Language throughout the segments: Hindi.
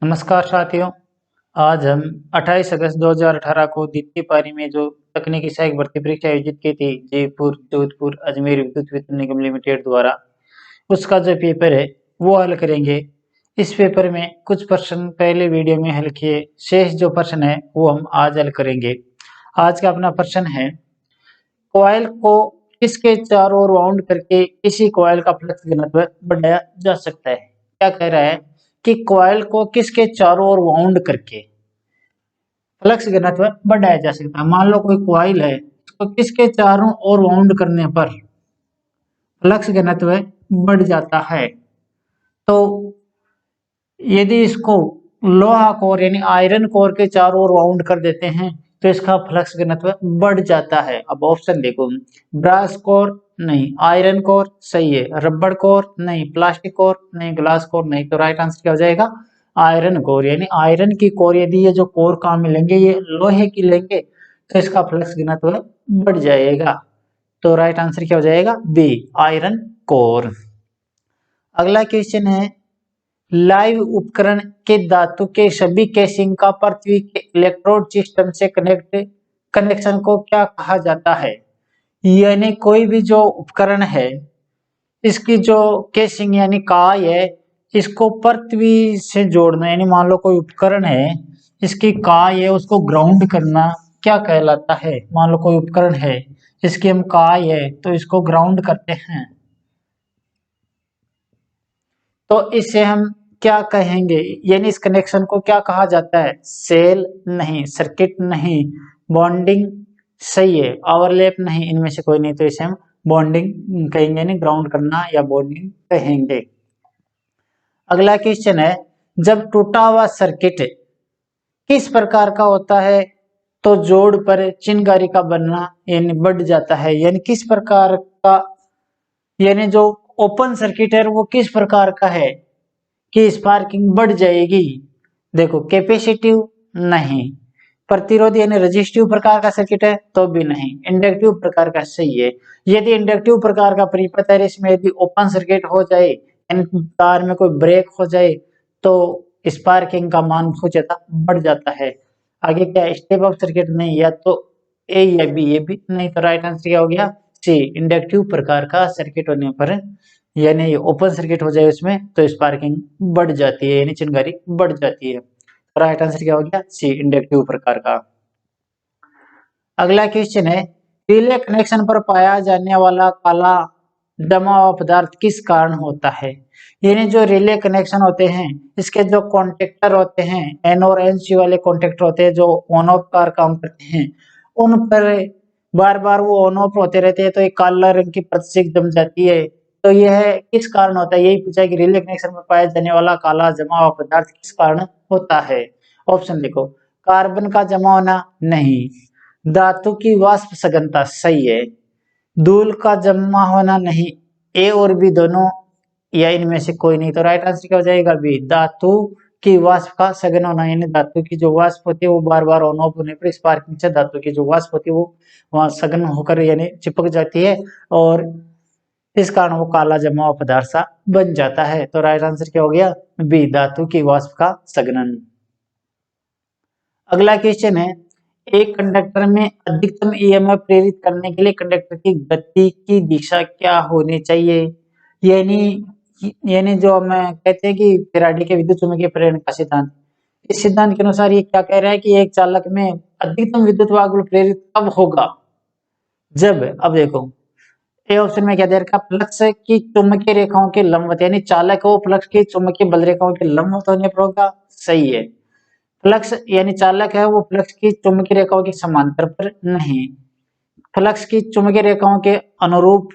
नमस्कार साथियों। आज हम 28 अगस्त 2018 को द्वितीय पारी में जो तकनीकी सहायक भर्ती परीक्षा आयोजित की थी जयपुर, जोधपुर, अजमेर विद्युत वितरण निगम लिमिटेड द्वारा, उसका जो पेपर है वो हल करेंगे। इस पेपर में कुछ प्रश्न पहले वीडियो में हल किए, शेष जो प्रश्न है वो हम आज हल करेंगे। आज का अपना प्रश्न है, कॉइल को किसके चारों ओर वाउंड करके किसी कॉइल का फ्लक्स घनत्व बढ़ाया जा सकता है। क्या कह रहा है कि कॉइल को किसके चारों ओर वाउंड करके फ्लक्स घनत्व बढ़ाया जा सकता है। मान लो कोई कॉइल है, तो किसके चारों ओर वाउंड करने पर फ्लक्स घनत्व बढ़ जाता है। तो यदि इसको लोहा कोर यानी आयरन कोर के चारों ओर वाउंड कर देते हैं तो इसका फ्लक्स घनत्व बढ़ जाता है। अब ऑप्शन देखो, ब्रास कोर नहीं, आयरन कोर सही है, रबड़ कोर नहीं, प्लास्टिक कोर नहीं, ग्लास कोर नहीं। तो राइट आंसर क्या हो जाएगा, आयरन कोर। यानी आयरन की कोर, यदि ये जो कोर काम में लेंगे ये लोहे की लेंगे तो इसका फ्लक्स घनत्व बढ़ जाएगा। तो राइट आंसर क्या हो जाएगा, बी, आयरन कोर। अगला क्वेश्चन है, लाइव उपकरण के धातु के सभी केसिंग का पृथ्वी के इलेक्ट्रोड सिस्टम से कनेक्शन को क्या कहा जाता है। यानी कोई भी जो उपकरण है, इसकी जो केसिंग यानी काय है, इसको पृथ्वी से जोड़ना, यानी मान लो कोई उपकरण है, इसकी काय है उसको ग्राउंड करना क्या कहलाता है। मान लो कोई उपकरण है, इसकी हम काय है तो इसको ग्राउंड करते हैं, तो इसे हम क्या कहेंगे, यानी इस कनेक्शन को क्या कहा जाता है। सेल नहीं, सर्किट नहीं, बॉन्डिंग सही है, ओवरलैप नहीं, इनमें से कोई नहीं। तो इसे हम बॉन्डिंग कहेंगे, यानी ग्राउंड करना या बॉन्डिंग कहेंगे। अगला क्वेश्चन है, जब टूटा हुआ सर्किट किस प्रकार का होता है तो जोड़ पर चिनगारी का बनना यानी बढ़ जाता है। यानी किस प्रकार का, यानी जो ओपन सर्किट है वो किस प्रकार का है कि स्पार्किंग बढ़ जाएगी। देखो, कैपेसिटिव नहीं, प्रतिरोध यानी रेजिस्टिव प्रकार का सर्किट है तो भी नहीं, इंडक्टिव प्रकार का सही है। यदि इंडक्टिव प्रकार का परिपथ है, इसमें यदि ओपन सर्किट हो जाए यानी तार में कोई ब्रेक हो जाए तो स्पार्किंग का मान बहुत ज्यादा बढ़ जाता है। आगे क्या, स्टेप अप सर्किट नहीं, या तो ए या बी, ये भी नहीं। तो राइट आंसर क्या हो गया, सी, इंडक्टिव प्रकार का सर्किट होने पर यानी ओपन सर्किट हो जाए उसमें तो स्पार्किंग बढ़ जाती है, यानी चिनगारी बढ़ जाती है। राइट आंसर क्या हो गया, सी, इंडक्टिव प्रकार का। अगला क्वेश्चन है, रिले कनेक्शन पर पाया जाने वाला काला जमा हुआ पदार्थ किस कारण होता है। यानी जो रिले कनेक्शन होते हैं, इसके जो कॉन्टेक्टर होते हैं, एन और एन सी वाले कॉन्टेक्टर होते हैं जो ऑन ऑफ का काम करते हैं, उन पर बार बार वो ऑन ऑफ होते रहते हैं तो एक काला रंग की परत जम जाती है। तो यह किस कारण होता है, यही पूछा है कि रिले कनेक्शन पर पाया जाने वाला काला जमा हुआ पदार्थ किस कारण होता है। ऑप्शन देखो, कार्बन का जमा होना नहीं, धातु की वाष्प सघनता सही है, धूल का जमा होना नहीं, ए और बी दोनों या इनमें से कोई नहीं। तो राइट आंसर क्या हो जाएगा, बी, धातु की वाष्प का सघन होना। यानी धातु की जो वाष्प होती है वो बार बार ऑन ऑफ होने पर स्पार्किंग से धातु की जो वाष्प होती है वो वहां सघन होकर यानी चिपक जाती है और इस कारण वो काला जमा हुआ पदार्थ सा बन जाता है। तो राइट आंसर क्या हो गया, बी, धातु की वाष्प का सघनन। अगला क्वेश्चन है, एक कंडक्टर में अधिकतम ईएमएफ प्रेरित करने के लिए कंडक्टर की गति की दिशा क्या होनी चाहिए। यानी यानी जो हम कहते हैं कि फैराडे के विद्युत चुम्बकीय प्रेरण का सिद्धांत, इस सिद्धांत के अनुसार ये क्या कह रहा है कि एक चालक में अधिकतम विद्युत वाहक बल प्रेरित कब होगा, जब, अब देखो ए ऑप्शन में क्या दे रखा, फ्लक्स की चुंबकीय रेखाओं के लंबवत, यानी चालक हो फ्लक्स की चुंबकीय बल रेखाओं के लंबवत होने पर होगा, सही है। फ्लक्स यानी चालक है वो फ्लक्स की चुंबकीय रेखाओं के समांतर पर नहीं, फ्लक्स की चुंबकीय रेखाओं के अनुरूप,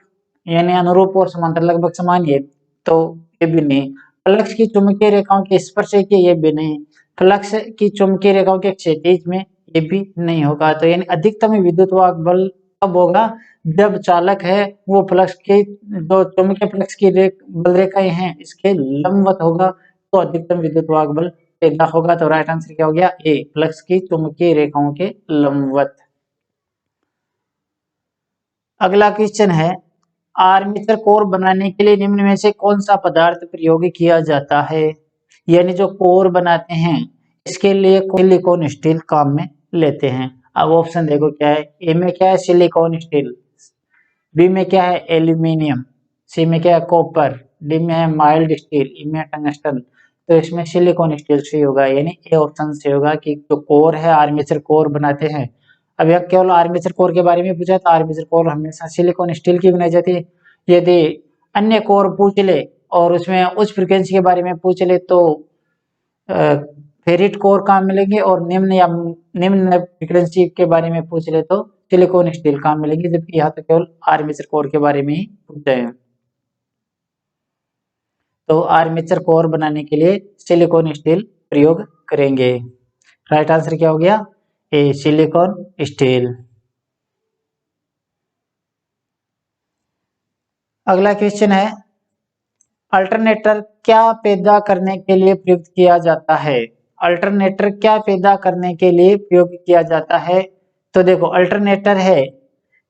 यानी अनुरूप और समांतर लगभग समान है तो ये भी नहीं, फ्लक्स की चुंबकीय रेखाओं के स्पर्श है ये भी नहीं, फ्लक्स की चुंबकीय रेखाओं के क्षैतिज में ये भी नहीं होगा। तो यानी अधिकतम विद्युत वाहक बल कब होगा, जब चालक है वो फ्लक्स के जो चुंबकीय फ्लक्स की बल रेखाएं हैं इसके लंबवत होगा तो अधिकतम विद्युत वाहक बल पैदा होगा। तो राइट आंसर क्या हो गया, ए, फ्लक्स की चुंबकीय रेखाओं के लंबवत। अगला क्वेश्चन है, आर्मेचर कोर बनाने के लिए निम्न में से कौन सा पदार्थ प्रयोग किया जाता है। यानी जो कोर बनाते हैं इसके लिए सिलिकॉन स्टील काम में लेते हैं। अब ऑप्शन देखो क्या है, ए में क्या है सिलिकॉन स्टील, बी में क्या है एल्यूमिनियम, सी में क्या है कॉपर, डी में है माइल्ड स्टील, ई में टंगस्टन। तो इसमें सिलिकॉन स्टील सही होगा, यानी ए ऑप्शन सही होगा कि जो कोर है आर्मेचर कोर बनाते हैं। अब यह केवल आर्मेचर कोर के बारे में पूछा तो आर्मेचर कोर हमेशा सिलिकॉन स्टील की बनाई जाती है। यदि अन्य कोर पूछ ले और उसमें उच्च फ्रीक्वेंसी के बारे में पूछ ले तो फेरिट कोर कहाँ मिलेंगे, और निम्न या निम्न फ्रीक्वेंसी के बारे में पूछ ले तो सिलिकॉन स्टील कहाँ मिलेंगे, जबकि यहाँ तो केवल आर्मेचर कोर के बारे में ही पूछते हैं। तो आर्मेचर कोर बनाने के लिए सिलिकॉन स्टील प्रयोग करेंगे। राइट आंसर क्या हो गया, ए सिलिकॉन स्टील। अगला क्वेश्चन है अल्टरनेटर क्या पैदा करने के लिए प्रयुक्त किया जाता है। अल्टरनेटर क्या पैदा करने के लिए प्रयोग किया जाता है। तो देखो अल्टरनेटर है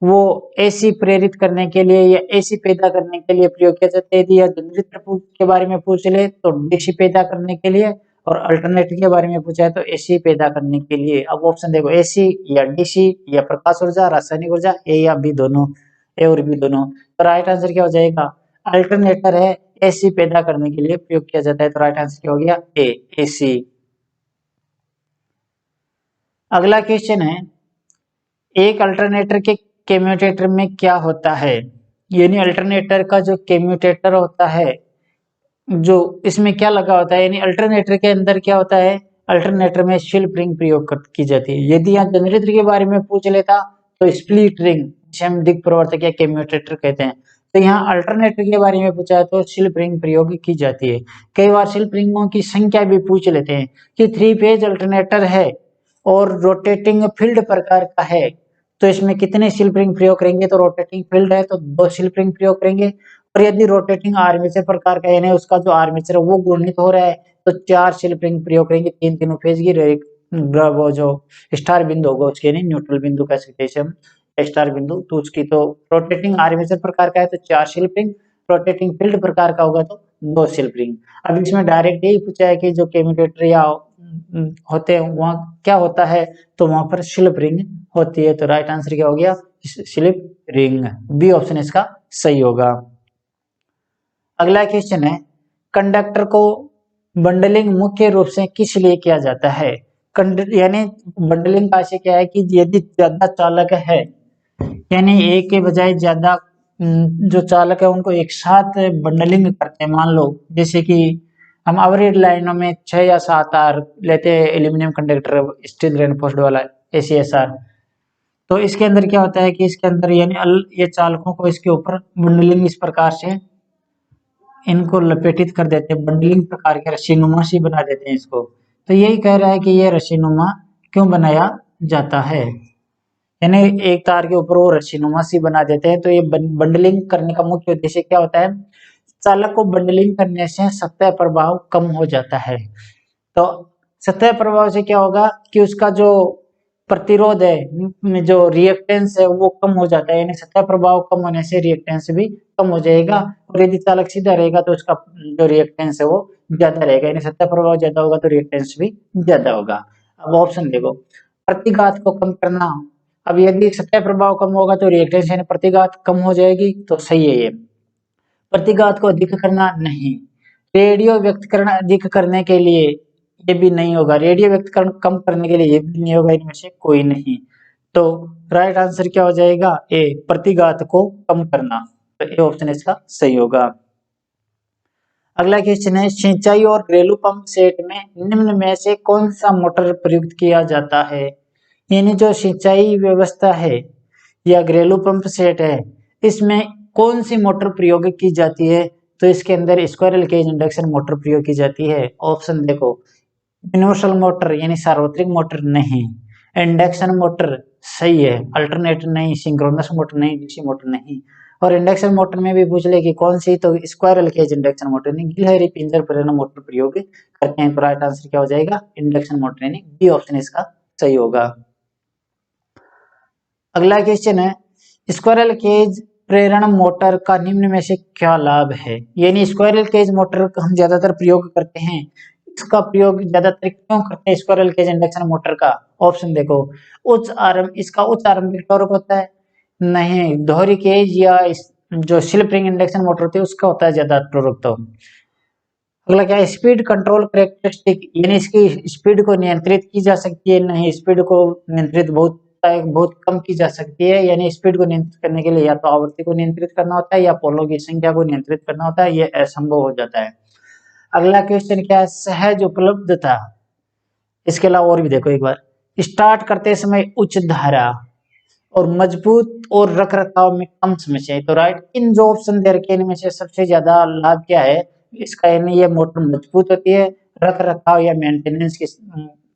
वो एसी प्रेरित करने के लिए या एसी पैदा करने के लिए प्रयोग किया जाता है। यदि यह जनरेटर के बारे में पूछ ले तो डीसी पैदा करने के लिए, और अल्टरनेटर के बारे में पूछा है तो एसी पैदा करने के लिए। अब ऑप्शन देखो एसी या डीसी या प्रकाश ऊर्जा, रासायनिक ऊर्जा, ए या बी दोनों, ए और बी दोनों। तो राइट आंसर क्या हो जाएगा, अल्टरनेटर है एसी पैदा करने के लिए प्रयोग किया जाता है। तो राइट आंसर क्या हो गया, ए एसी। अगला क्वेश्चन है एक अल्टरनेटर के कम्यूटेटर में क्या होता है। यानी अल्टरनेटर का जो कम्यूटेटर होता है, जो इसमें क्या लगा होता है, यानी अल्टरनेटर के अंदर क्या होता है, अल्टरनेटर में स्लिप रिंग प्रयोग की जाती है। यदि यहाँ जनरेटर के बारे में पूछ लेता तो स्प्लिट रिंग, जिसे हम दिक् प्रवर्तक या कम्यूटेटर कहते हैं। तो यहाँ अल्टरनेटर के बारे में पूछा है तो स्लिप रिंग प्रयोग की जाती है। कई बार स्लिप रिंगों की संख्या भी पूछ लेते हैं कि 3 फेज अल्टरनेटर है और रोटेटिंग फील्ड प्रकार का है तो इसमें कितने स्लिप रिंग प्रयोग करेंगे। तो रोटेटिंग फील्ड है तो 2 स्लिप रिंग प्रयोग करेंगे, और यदि रोटेटिंग आर्मेचर प्रकार का यानी उसका जो आर्मेचर है वो घूर्णित हो रहा है तो 4 स्लिप रिंग प्रयोग करेंगे, तीनों फेज की। वो जो स्टार बिंदु होगा उसके यानी न्यूट्रल बिंदु कह सकते हैं हम, स्टार बिंदु, तो उसकी तो रोटेटिंग आर्मेचर प्रकार का है तो 4 स्लिप रिंग, रोटेटिंग फील्ड प्रकार का होगा तो 2 स्लिप रिंग। अब इसमें डायरेक्ट यही पूछा है कि जो कम्यूटेटर या होते हैं वहां क्या होता है, तो वहां पर स्लिप रिंग होती है। तो राइट आंसर क्या हो गया, स्लिप रिंग, बी ऑप्शन इसका सही होगा। अगला क्वेश्चन है कंडक्टर को बंडलिंग मुख्य रूप से किस लिए किया जाता है। यानी बंडलिंग का क्या है कि यदि ज्यादा चालक है, यानी एक के बजाय ज्यादा जो चालक है उनको एक साथ बंडलिंग करते हैं। मान लो जैसे कि हम अवरेज लाइनों में 6 या 7 तार लेते हैं एल्यूमिनियम कंडक्टर स्टील रेनफोर्स्ड वाला ACSR। तो इसके अंदर क्या होता है कि इसके अंदर यानी ये चालकों को इसके ऊपर बंडलिंग इस प्रकार से इनको लपेटित कर देते हैं, बंडलिंग प्रकार के रस्सीनुमा सी बना देते हैं इसको। तो यही कह रहा है कि ये रस्सीनुमा क्यों बनाया जाता है, यानी एक तार के ऊपर वो रस्सीनुमा सी बना देते हैं। तो ये बंडलिंग करने का मुख्य उद्देश्य क्या होता है, चालक को बंडलिंग करने से सतह प्रभाव कम हो जाता है। तो सतह प्रभाव से क्या होगा कि उसका जो प्रतिरोध है, जो रिएक्टेंस है वो कम हो जाता है, यानी सतह प्रभाव कम होने से रिएक्टेंस भी कम हो जाएगा। और यदि चालक सीधा रहेगा तो उसका जो रिएक्टेंस है वो ज्यादा रहेगा, यानी सतह प्रभाव ज्यादा होगा तो रिएक्टेंस भी ज्यादा होगा। अब ऑप्शन देखो, प्रतिघात को कम करना। अब यदि सतह प्रभाव कम होगा तो रिएक्टेंस यानी प्रतिघात कम हो जाएगी, तो सही है ये। प्रतिघात को अधिक करना नहीं, रेडियो व्यक्तकरण अधिक करने के लिए ये भी नहीं होगा, रेडियो व्यक्तकरण कम करने के लिए ये भी नहीं होगा, इनमें से कोई नहीं। तो राइट आंसर क्या हो जाएगा, ए प्रतिघात को कम करना। तो ए ऑप्शन इसका सही होगा। अगला क्वेश्चन है सिंचाई और घरेलू पंप सेट में निम्न में से कौन सा मोटर प्रयुक्त किया जाता है। यानी जो सिंचाई व्यवस्था है या घरेलू पंप सेट है इसमें कौन सी मोटर प्रयोग की जाती है। तो इसके अंदर स्क्वायरल केज इंडक्शन मोटर प्रयोग की जाती है। ऑप्शन देखो, यूनिवर्सल मोटर यानी सार्वत्रिक मोटर नहीं, इंडक्शन मोटर सही है, अल्टरनेटर नहीं, सिंक्रोनस मोटर नहीं, डीसी मोटर नहीं। और इंडक्शन मोटर में भी पूछ ले कि कौन सी, तो स्क्वायरल केज इंडक्शन मोटर नहीं, गिलहरी पिंजर प्रेरण मोटर प्रयोग करते हैं। तो राइट आंसर क्या हो जाएगा, इंडक्शन मोटर यानी बी ऑप्शन इसका सही होगा। अगला क्वेश्चन है स्क्वायरल केज प्रेरण मोटर का निम्न में से क्या लाभ है। यानी स्क्वायरल केज मोटर हम ज्यादातर प्रयोग करते हैं इसका प्रयोग ज्यादातर क्यों करते हैं स्क्विरल केज इंडक्शन मोटर का? ऑप्शन देखो, इसका उच्च आरंभिक टॉर्क होता है, नहीं दोहरी केज या जो स्लिप रिंग इंडक्शन मोटर होती है उसका होता है ज्यादा टॉर्क। तो अगला क्या है, स्पीड कंट्रोल कैरेक्टरिस्टिक, यानी इसकी स्पीड को नियंत्रित की जा सकती है, नहीं स्पीड को नियंत्रित बहुत कम की जा सकती है, यानी स्पीड को नियंत्रित करने के लिए या तो आवृत्ति को नियंत्रित करना होता है या पोलों की संख्या को नियंत्रित करना होता है, ये असंभव हो जाता है। अगला क्वेश्चन क्या है, सहज उपलब्धता, इसके अलावा और भी देखो एक बार, स्टार्ट करते समय उच्च धारा और मजबूत और रख रखाव में कम समस्या है। तो राइट, इन जो ऑप्शन दे रखे हैं इनमें से सबसे ज्यादा लाभ क्या है इसका, यानी ये मोटर मजबूत होती है, रख रखाव या मेंटेनेंस की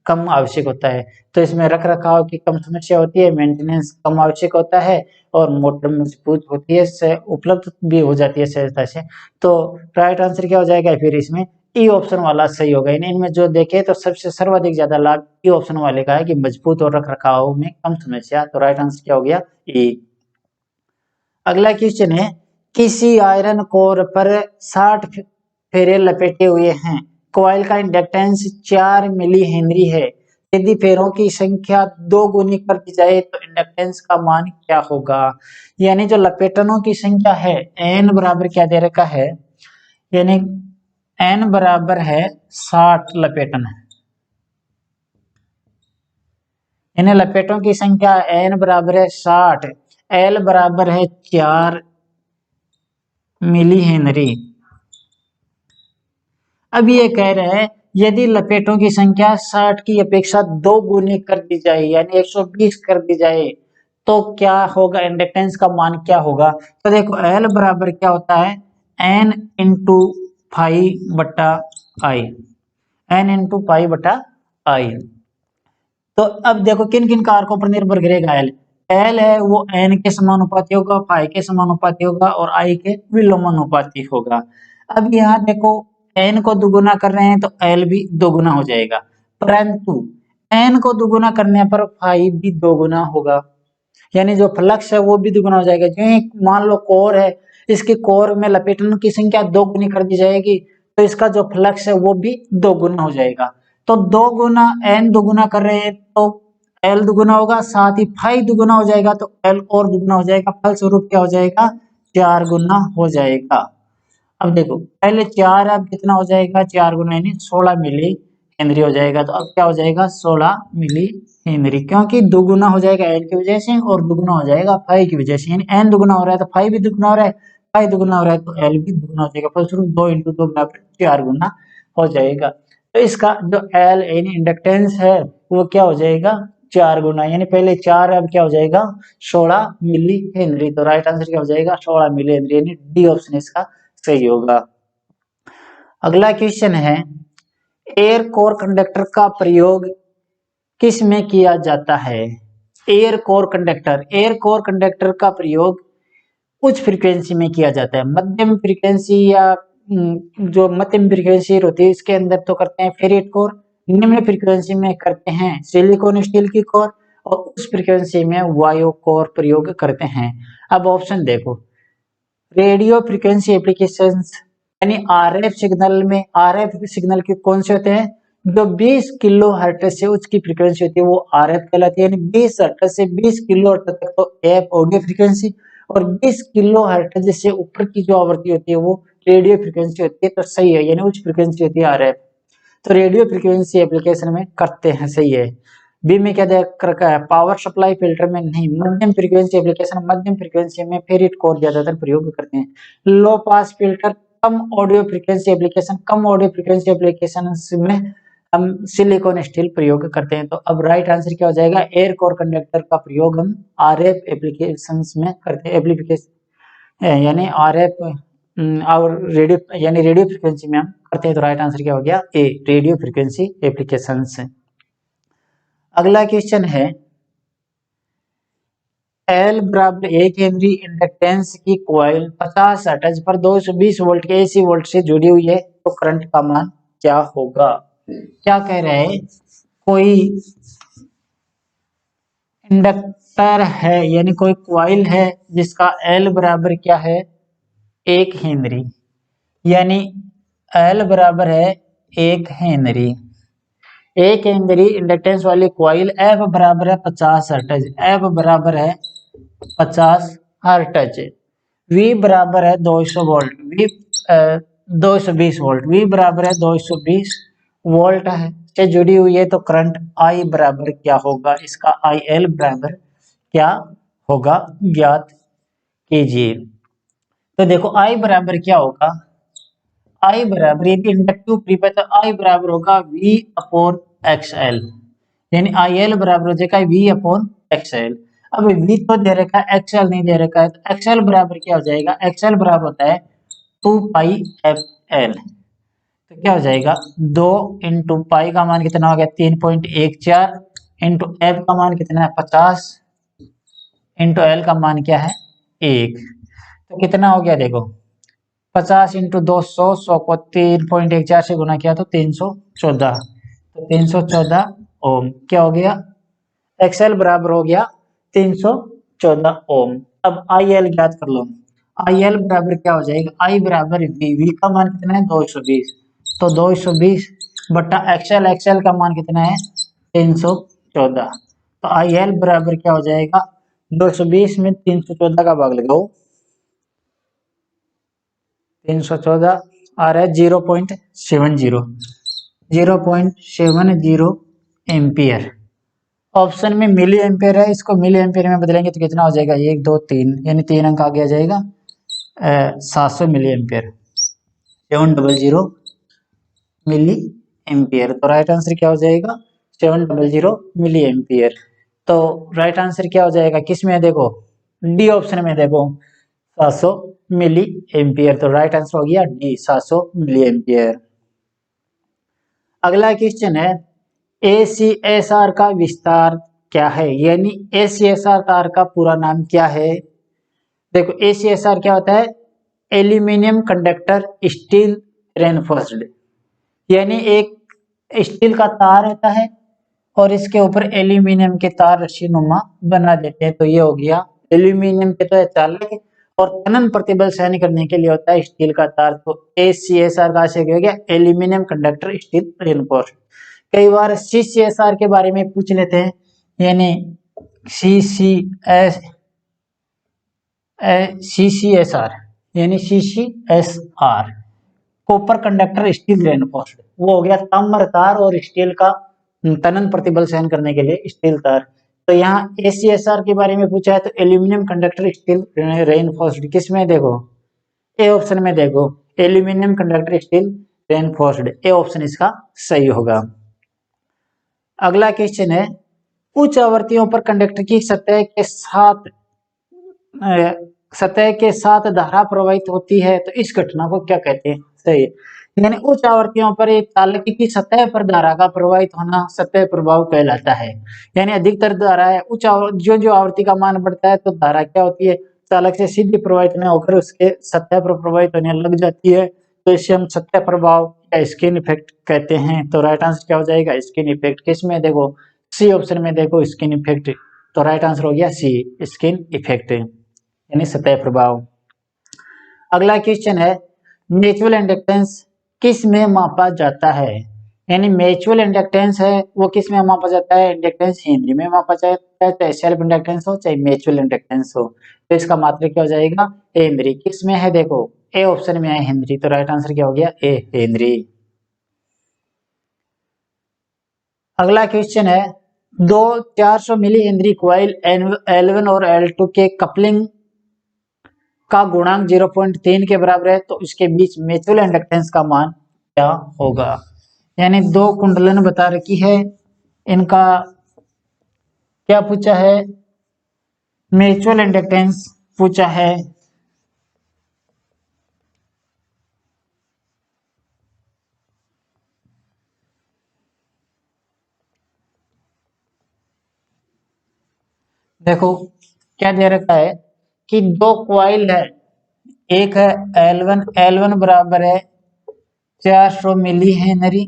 कम आवश्यक होता है। तो इसमें रख रखाव की कम समस्या होती है, मेंटेनेंस कम आवश्यक होता है और मोटर मजबूत होती है, उपलब्ध भी हो जाती है सहजता से। तो राइट आंसर क्या हो जाएगा फिर इसमें, ई ऑप्शन वाला सही होगा। इनमें जो देखे तो सबसे सर्वाधिक ज्यादा लाभ ई ऑप्शन वाले का है कि मजबूत और रख रखाव में कम समस्या। तो राइट आंसर क्या हो गया, ई। अगला क्वेश्चन है, किसी आयरन कोर पर 60 फेरे लपेटे हुए हैं, कॉइल का इंडक्टेंस 4 मिली हेनरी है, यदि फेरों की संख्या 2 गुनी कर दी जाए तो इंडक्टेंस का मान क्या होगा? यानी जो लपेटनों की संख्या है n बराबर क्या दे रखा है, यानी n बराबर है 60 लपेटन, यानी लपेटों की संख्या n बराबर है 60, L बराबर है 4 मिली हेनरी। अब ये कह रहे हैं यदि लपेटों की संख्या 60 की अपेक्षा 2 गुनी कर दी जाए यानी 120 कर दी जाए तो क्या होगा, इंडक्टेंस का मान क्या होगा? तो देखो L बराबर क्या होता है, n इंटू पाई बटा आई, n इंटू पाई बटा आई। तो अब देखो किन किन कारकों पर निर्भर करेगा L, L है वो n के समानुपाती होगा, पाई के समानुपाती होगा और I के विलोमानुपाती होगा। अब यहाँ देखो n को दुगुना कर रहे हैं तो L भी दोगुना हो जाएगा, परंतु n को दुगुना करने पर फाई भी दोगुना होगा, यानी जो फ्लक्स है वो भी दुगुना हो जाएगा। जो मान लो कोर है, इसके कोर में लपेटों की संख्या 2 गुनी कर दी जाएगी तो इसका जो फ्लक्स है वो भी 2 गुना हो जाएगा। तो 2 गुना n दुगुना कर रहे हैं तो L दुगुना होगा, साथ ही फाई दुगुना हो जाएगा तो L और दुगुना हो जाएगा, फलस्वरूप क्या हो जाएगा, 4 गुना हो जाएगा। अब देखो पहले 4, अब कितना हो जाएगा, 4 गुना यानी 16 मिली हेनरी हो जाएगा। तो अब क्या हो जाएगा, 16 मिली हेनरी, क्योंकि दुगुना हो जाएगा एन की वजह से और दुगुना हो जाएगा फाई की वजह से, यानी एन दुगुना हो रहा है तो फाई भी दुगुना हो रहा है, फाई दुगुना हो रहा है तो एल भी दुगुना हो जाएगा, फलस्वरूप 2 इंटू 2 बराबर 4 गुना हो जाएगा। तो इसका जो एल यानी इंडक्टेंस है वो क्या हो जाएगा, 4 गुना, यानी पहले 4 अब क्या हो जाएगा 16 मिली हेनरी। तो राइट आंसर क्या हो जाएगा, 16 मिली हेनरी, यानी डी ऑप्शन इसका सही होगा। अगला क्वेश्चन है, एयर कोर कंडक्टर का प्रयोग किस में किया जाता है? एयर कोर कंडक्टर का प्रयोग उच्च फ्रीक्वेंसी में किया जाता है, मध्यम फ्रीक्वेंसी या जो मध्यम फ्रीक्वेंसी होती है इसके अंदर तो करते हैं फेरेट कोर, निम्न फ्रीक्वेंसी में करते हैं सिलिकॉन स्टील की कोर और उच्च फ्रीक्वेंसी में वायो कोर प्रयोग करते हैं। अब ऑप्शन देखो, रेडियो फ्रीक्वेंसी एप्लीकेशंस, यानी आरएफ सिग्नल में, आरएफ सिग्नल के कौन से होते हैं, जो 20 किलो हर्ट्ज से उच्च की फ्रीक्वेंसी होती है वो आरएफ कहलाती है, यानी 20 हर्ट्ज से 20 किलो हर्ट्ज तक तो एफ ऑडियो फ्रीक्वेंसी, और 20 किलो हर्ट्ज से ऊपर की जो आवृत्ति होती है वो रेडियो फ्रीक्वेंसी होती है। तो सही है, यानी उच्च फ्रीक्वेंसी होती है आरएफ, तो रेडियो फ्रीक्वेंसी एप्लीकेशन में करते हैं, सही है। बी में क्या देख रखा है, पावर सप्लाई फिल्टर में नहीं, मध्यम फ्रीक्वेंसी एप्लीकेशन, मध्यम फ्रीक्वेंसी में फेरिट कोर ज्यादातर प्रयोग करते हैं। लो पास फिल्टर, कम ऑडियो फ्रीक्वेंसी एप्लीकेशन, कम ऑडियो फ्रीक्वेंसी एप्लीकेशन में हम सिलिकॉन स्टील प्रयोग करते हैं। तो अब राइट आंसर क्या हो जाएगा, एयर कोर कंडक्टर का प्रयोग हम आरएफ एप्लीकेशंस में करते हैं, एप्लीकेशन यानी आरएफ और रेडियो यानी रेडियो फ्रीक्वेंसी में हम करते हैं। तो राइट आंसर क्या हो गया, ए, रेडियो फ्रीक्वेंसी एप्लीकेशंस। अगला क्वेश्चन है, L बराबर 1 हेनरी इंडक्टेंस की कॉइल 50 हर्ट्ज पर 220 वोल्ट के एसी वोल्ट से जुड़ी हुई है, तो करंट का मान क्या होगा? क्या कह रहे हैं, कोई इंडक्टर है यानी कोई कॉइल है जिसका L बराबर क्या है, 1 हेनरी, यानी L बराबर है 1 हेनरी। 1 हेनरी इंडक्टेंस वाली कॉइल एफ बराबर है 50 हर्ट्ज। एफ बराबर है 50 हर्ट्ज। वी बराबर है 200 वोल्ट। We 220 volt. वी बराबर है 220 वोल्ट है से जुड़ी हुई है, तो करंट आई बराबर क्या होगा, इसका आई एल बराबर क्या होगा ज्ञात कीजिए। तो देखो आई बराबर क्या होगा, आई बराबर यदि इंडक्टिव प्रीप है तो आई बराबर होगा वी अपॉन एक्स एल, यानी आई एल बराबर हो जाएगा वी अपॉन एक्स एल। अब वी तो दे रखा है, एक्स एल नहीं दे रखा है, तो एक्स एल बराबर क्या हो जाएगा, एक्स एल बराबर होता है 2 पाई एफ एल। तो क्या हो जाएगा 2 इंटू पाई का मान कितना हो गया 3.14 इंटू एफ का मान कितना है 50 इंटू एल का मान क्या है 1। तो कितना हो गया देखो 50 इंटू 200, 100 को 3.14 से गुना किया तो 314। तो 314 ओम क्या हो गया, एक्सएल बराबर हो गया 314 ओम। अब आई एल ज्ञात कर लो। आई एल बराबर क्या हो जाएगा, आई बराबर वी, वी का मान कितना है 220, तो 220 बट्टा एक्सएल, एक्सएल का मान कितना है 314। तो आई एल बराबर क्या हो जाएगा 220 में 314 का भाग लगाओ, 314 आ रहा है 0.70, 0.70 एम्पियर। ऑप्शन में मिली एम्पियर है, इसको मिली एम्पियर में बदलेंगे तो कितना हो जाएगा 1 2 3, यानी 3 अंक आगे आ जाएगा 700 मिली एम्पियर, 700 मिली एम्पियर। तो राइट आंसर क्या हो जाएगा 700 मिली एम्पियर। तो राइट आंसर क्या हो जाएगा किस में है देखो, डी ऑप्शन में देखो 700 मिली एम्पियर। तो राइट आंसर हो गया डी 700 मिली एम्पियर। अगला क्वेश्चन है ACSR का विस्तार क्या है, यानी ACSR तार का पूरा नाम क्या है। देखो ACSR क्या होता है, एल्यूमिनियम कंडक्टर स्टील रेनफोर्स्ड, यानी एक स्टील का तार होता है और इसके ऊपर एल्यूमिनियम के तार रस्सी नुमा बना देते हैं, तो ये हो गया एल्यूमिनियम के तो चालक और तनन प्रतिबल सहन करने के लिए होता है स्टील का तार। तो ACSR का आशय हो गया एल्यूमिनियम कंडक्टर स्टील रेनफोर्स्ड। कई बार CCSR के बारे में पूछ लेते हैं, यानी CCSR यानी CCSR copper conductor steel reinforced, वो हो गया ताम्र तार और स्टील का तनन प्रतिबल सहन करने के लिए स्टील तार। तो यहाँ ACSR के बारे में पूछा है तो एल्यूमिनियम कंडक्टर स्टील रेनफोर्स्ड किस में देखो, ए ऑप्शन में देखो aluminium conductor steel reinforced, A option इसका सही होगा। अगला क्वेश्चन है उच्च आवृत्तियों पर कंडक्टर की सतह के साथ धारा प्रवाहित होती है, तो इस घटना को क्या कहते हैं, सही, यानी उच्च आवृत्तियों पर एक चालक की सतह पर धारा का प्रवाहित होना सतह प्रभाव कहलाता है। यानी अधिकतर धारा है उच्च जो आवृत्ति का मान बढ़ता है तो धारा क्या होती है चालक से सीधे प्रवाहित नहीं होकर उसके सतह पर प्रवाहित होने लग जाती है, तो इसे हम सतह प्रभाव या स्किन इफेक्ट कहते हैं। तो राइट आंसर क्या हो जाएगा स्किन इफेक्ट, किस में देखो सी ऑप्शन में देखो स्किन इफेक्ट। तो राइट आंसर हो गया सी स्किन इफेक्ट यानी सतह प्रभाव। अगला क्वेश्चन है म्यूचुअल इंडक्टेंस किस में मापा जाता है, यानी म्यूचुअल इंडक्टेंस है वो किस में मापा जाता है, इंडक्टेंस हेनरी में मापा जाता है, चाहे सेल्फ इंडक्टेंस हो चाहे म्यूचुअल इंडक्टेंस हो। तो इसका मात्रक क्या हो जाएगा हेनरी, किस में है देखो ए ऑप्शन में है हेनरी, तो राइट आंसर क्या हो गया ए हेनरी। अगला क्वेश्चन है दो 400 मिली हेनरी कॉइल L1 और L2 के कपलिंग का गुणांक 0.3 के बराबर है, तो इसके बीच म्यूचुअल इंडक्टेंस का मान क्या होगा। यानी दो कुंडलन बता रखी है, इनका क्या पूछा है म्यूचुअल इंडक्टेंस पूछा है। देखो क्या दे रखा है कि दो कॉइल है, एक है L1 बराबर है 400 मिली हेनरी,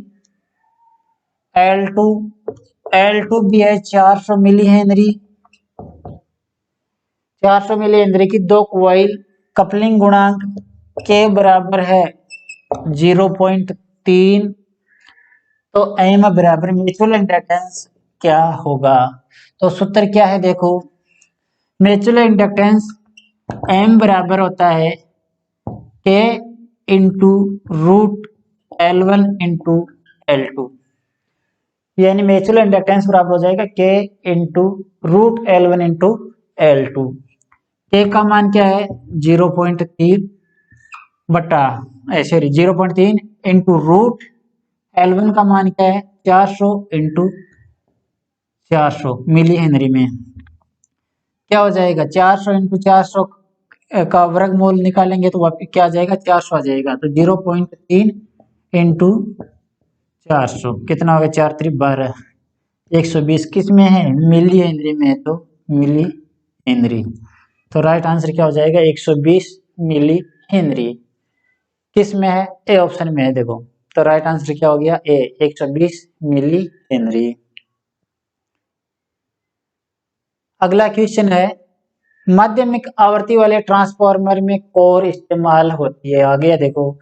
L2 भी है 400 मिली हेनरी, 400 मिली हेनरी की दो कॉइल कपलिंग गुणांक के बराबर है 0.3 तो एम बराबर म्यूचुअल इंडक्टेंस क्या होगा? तो सूत्र क्या है देखो, म्यूचुअल इंडक्टेंस एम बराबर होता है के into root L1 into L2, यानी म्यूचुअल इंडक्टेंस बराबर हो जाएगा के into root L1 into L2। के का मान क्या है 0.3 बटा सॉरी 0.3 इंटू रूट L1 का मान क्या है 400 इंटू 400 मिली हेनरी में। क्या हो जाएगा 400 इंटू 400 का वर्गमूल निकालेंगे तो वापिस क्या आ जाएगा 400 आ जाएगा। तो 0.3 इंटू 400 कितना होगा 4 3 12 120 किस में है मिली हेनरी में है, तो मिली हेनरी। तो राइट आंसर क्या हो जाएगा 120 मिली हेनरी। किस में है ए ऑप्शन में है देखो। तो राइट आंसर क्या हो गया ए 120 मिली हेनरी। अगला क्वेश्चन है माध्यमिक आवृत्ति वाले ट्रांसफार्मर में कोर इस्तेमाल होती है। आगे देखो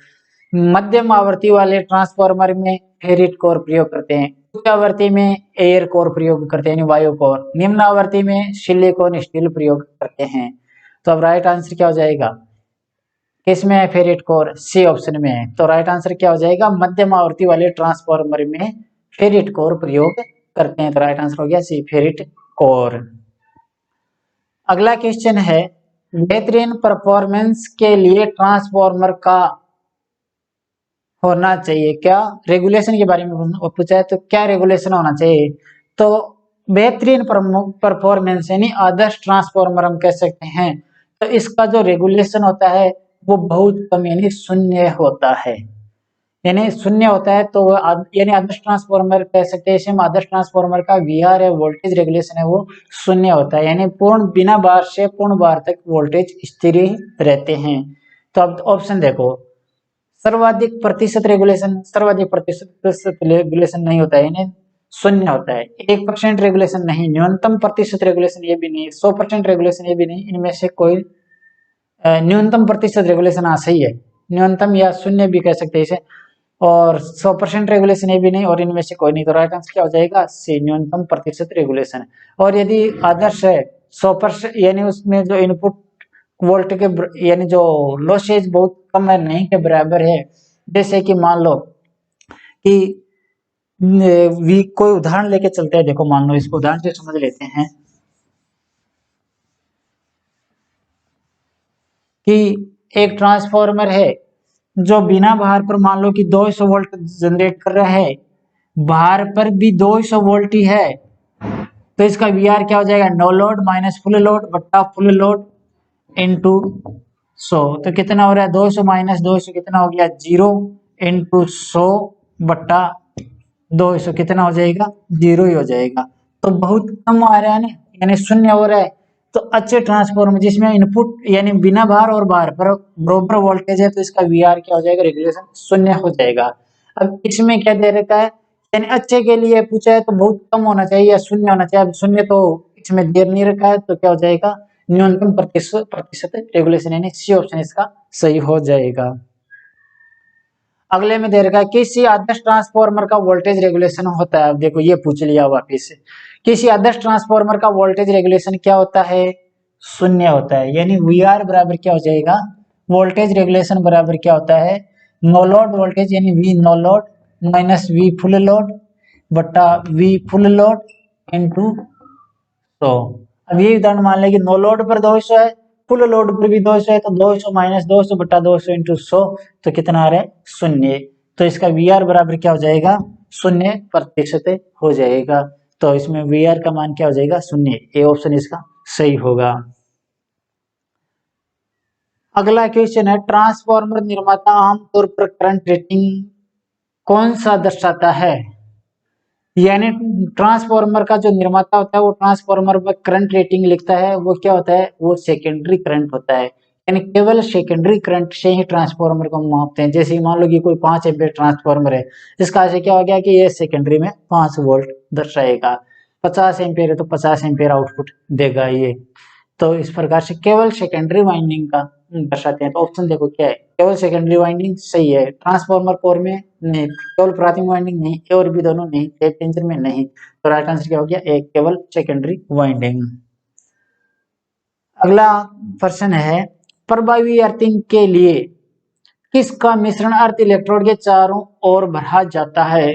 मध्यम आवृत्ति वाले ट्रांसफार्मर में फेरिट कोर प्रयोग करते हैं, उच्च आवृत्ति में एयर कोर प्रयोग करते हैं वायु कोर, निम्न आवृत्ति में सिलिकॉन स्टील प्रयोग करते हैं। तो अब राइट आंसर क्या हो जाएगा किसमें है फेरिट कोर सी ऑप्शन में है। तो राइट आंसर क्या हो जाएगा मध्यम आवृत्ति वाले ट्रांसफार्मर में फेरिट कोर प्रयोग करते हैं। तो राइट आंसर हो गया सी फेरिट कोर। अगला क्वेश्चन है बेहतरीन परफॉर्मेंस के लिए ट्रांसफार्मर का होना चाहिए क्या, रेगुलेशन के बारे में पूछा है तो क्या रेगुलेशन होना चाहिए। तो बेहतरीन परफॉर्मेंस यानी आदर्श ट्रांसफार्मर हम कह सकते हैं, तो इसका जो रेगुलेशन होता है वो बहुत कम यानी शून्य होता है, यानी शून्य होता है। तो यानी आदर्श ट्रांसफार्मर कह सकते हैं, इसमें आदर्श ट्रांसफार्मर का वीआर है वोल्टेज रेगुलेशन है वो शून्य होता है, यानी पूर्ण बिना बार से पूर्ण बार तक वोल्टेज स्थिर रहते हैं। तो अब ऑप्शन देखो सर्वाधिक प्रतिशत रेगुलेशन, सर्वाधिक प्रतिशत रेगुलेशन नहीं होता है, यानी शून्य होता है। 1% रेगुलेशन नहीं, न्यूनतम प्रतिशत रेगुलेशन ये भी नहीं, 100% रेगुलेशन ये भी नहीं, इनमें से कोई न्यूनतम प्रतिशत रेगुलेशन हाँ सही है, न्यूनतम या शून्य भी कह सकते हैं इसे, और 100% रेगुलेशन ये भी नहीं और इनमें से कोई नहीं। तो राइट आंसर क्या हो जाएगा सी न्यूनतम प्रतिशत रेगुलेशन। और यदि आदर्श है 100% यानी उसमें जो इनपुट वोल्ट के यानी जो लॉसेज बहुत कम है नहीं के बराबर है, जैसे कि मान लो कि वी कोई उदाहरण लेके चलते हैं, देखो मान लो इसको उदाहरण से समझ लेते हैं कि एक ट्रांसफार्मर है जो बिना भार पर मान लो कि 200 वोल्ट जनरेट कर रहा है, भार पर भी 200 वोल्ट ही है, तो इसका वी आर क्या हो जाएगा no load minus full load बट्टा फुल लोड इंटू 100। तो कितना हो रहा है 200 माइनस 200 कितना हो गया 0 इंटू 100 बट्टा 200 कितना हो जाएगा 0 ही हो जाएगा। तो बहुत कम आ रहा है ना, यानी शून्य हो रहा है। तो अच्छे ट्रांसफार्मर जिसमें इनपुट यानी बिना भार और भार पर बराबर वोल्टेज है, तो इसका वी आर क्या हो जाएगा रेगुलेशन शून्य हो जाएगा। अब इसमें क्या दे रखा है, यानी अच्छे के लिए पूछा है तो बहुत कम होना चाहिए या शून्य होना चाहिए। अब शून्य तो इसमें दे नहीं रखा है, तो क्या हो जाएगा न्यूनतम प्रतिशत रेगुलेशन, यानी सी ऑप्शन इसका सही हो जाएगा। अगले में दे रखा है किसी आदर्श ट्रांसफार्मर का वोल्टेज रेगुलेशन होता है। अब देखो ये पूछ लिया वापिस से, किसी आदर्श ट्रांसफार्मर का वोल्टेज रेगुलेशन क्या होता है शून्य होता है, यानी वी आर बराबर क्या हो जाएगा वोल्टेज रेगुलेशन बराबर क्या होता है नो लोड वोल्टेज यानी V no load minus V full load बट्टा वी फुल लोड इंटू 100। अब ये उदाहरण मान लें कि नो लोड पर 200 है, फुल लोड पर भी 200 है, तो 200 माइनस 200 बटा 200 इंटू 100 तो कितना आ रहा है शून्य। तो इसका वी आर बराबर क्या हो जाएगा 0% हो जाएगा। तो इसमें वी आर का मान क्या हो जाएगा शून्य, ए ऑप्शन इसका सही होगा। अगला क्वेश्चन है ट्रांसफार्मर निर्माता आमतौर पर करंट रेटिंग कौन सा दर्शाता है, यानी ट्रांसफार्मर का जो निर्माता होता है वो ट्रांसफार्मर में करंट रेटिंग लिखता है, वो क्या होता है वो सेकेंडरी करंट होता है, यानी केवल सेकेंडरी करंट से ही ट्रांसफार्मर को मापते हैं। जैसे मान लो कि कोई 5 एम्पीयर ट्रांसफार्मर है, इसका से क्या हो गया कि ये सेकेंडरी में 5 वोल्ट दर्शाएगा, 50 एम्पीयर है तो 50 एम्पीयर आउटपुट देगा ये। तो इस प्रकार से केवल सेकेंडरी वाइंडिंग का दर्शाते हैं। तो ऑप्शन देखो क्या है, केवल सेकेंडरी वाइंडिंग सही है। ट्रांसफार्मर कोर में नहीं, केवल प्राथमिक वाइंडिंग नहीं, ए और बी दोनों नहीं, टेप चेंजर में नहीं। तो राइट आंसर क्या हो गया, एक केवल सेकेंडरी वाइंडिंग। अगला प्रश्न है, प्रभावी अर्थिंग के लिए किसका मिश्रण अर्थ इलेक्ट्रोड के चारों ओर भरा जाता है?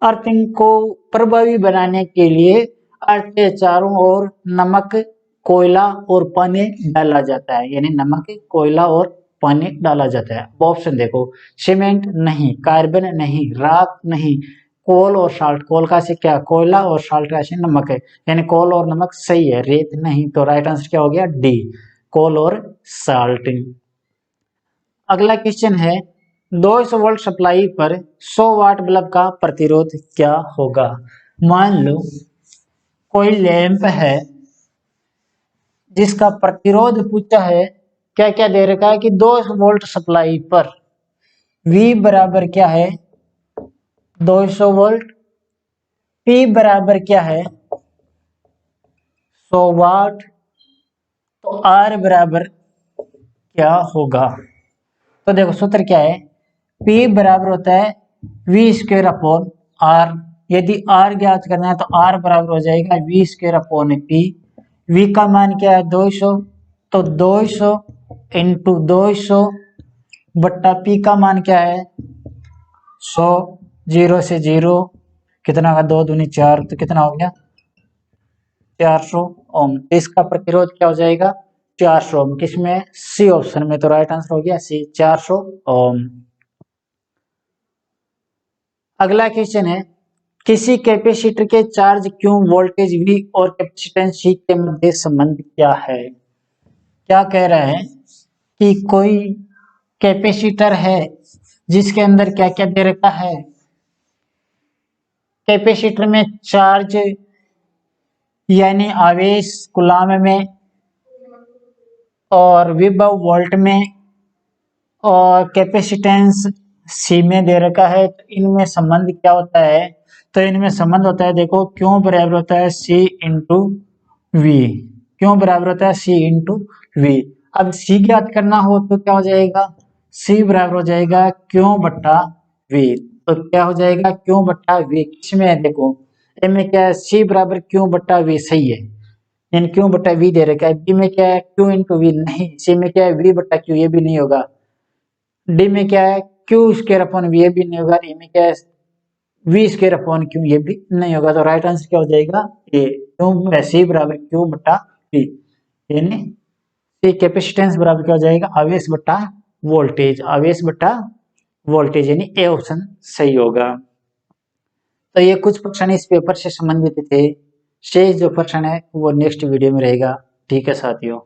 अर्थिंग को प्रभावी बनाने के लिए अर्थ के चारों ओर नमक, कोयला और पानी डाला जाता है, यानी नमक, कोयला और पानी डाला जाता है। ऑप्शन देखो, सीमेंट नहीं, कार्बन नहीं, राख नहीं, कोल और साल्ट। कोल का से क्या, कोयला, और साल्ट का से नमक है, यानी कोल और नमक सही है, रेत नहीं। तो राइट आंसर क्या हो गया, डी, कोल और साल्ट। अगला क्वेश्चन है, 200 वोल्ट सप्लाई पर 100 वाट बल्ब का प्रतिरोध क्या होगा? मान लो कोई लैंप है जिसका प्रतिरोध पूछा है, क्या क्या दे रखा है कि 200 वोल्ट सप्लाई पर V बराबर क्या है, 200 वोल्ट, P बराबर क्या है, 100 वाट, तो R बराबर क्या होगा? तो देखो सूत्र क्या है, P बराबर होता है V स्क्वायर अपॉन R। यदि R ज्ञात करना है तो R बराबर हो जाएगा V square upon P। V का मान क्या है, 200, तो 200 इंटू 200 बट्टा P का मान क्या है, 100, 0 से 0 कितना का, 2 दूनी 4, तो कितना हो गया, 400 ओम। इसका प्रतिरोध क्या हो जाएगा, 400 ओम। किसमें, सी ऑप्शन में। तो राइट आंसर हो गया सी, 400 ओम। अगला क्वेश्चन है, किसी कैपेसिटर के चार्ज क्यू, वोल्टेज V और कैपेसिटेंस C के मध्य संबंध क्या है? क्या कह रहा है कि कोई कैपेसिटर है जिसके अंदर क्या क्या दे रखा है, कैपेसिटर में चार्ज यानी आवेश कूलाम में, और विभव वोल्ट में, और कैपेसिटेंस C में दे रखा है। तो इनमें संबंध क्या होता है, तो इनमें संबंध होता है, देखो क्यों बराबर होता है C इंटू वी, क्यों बराबर होता है C इंटू वी। अब C ज्ञात करना हो तो क्या हो जाएगा, C बराबर हो जाएगा क्यों बट्टा V। तो क्या हो जाएगा, क्यों बट्टा V। किसमें है, देखो ए में क्या है, C बराबर क्यों बट्टा V सही है, यानी क्यों बट्टा V दे रखा है। बी में क्या है, क्यू इंटू वी नहीं, सी में क्या है, V बट्टा क्यू, ये भी नहीं होगा। डी में क्या है, क्यू स्क्वायर अपॉन वी, ये भी नहीं होगा। ई में क्या है, वी स्क्वायर अपॉन क्यू, ये भी नहीं होगा। तो राइट आंसर क्या हो जाएगा, ए, क्यों सी बराबर क्यू बट्टा वी, यानी सी कैपेसिटेंस बराबर क्या हो जाएगा, आवेश बट्टा वोल्टेज, आवेश बट्टा वोल्टेज, यानी ए ऑप्शन सही होगा। तो ये कुछ प्रश्न इस पेपर से संबंधित थे। शेष जो प्रश्न है वो नेक्स्ट वीडियो में रहेगा। ठीक है साथियों।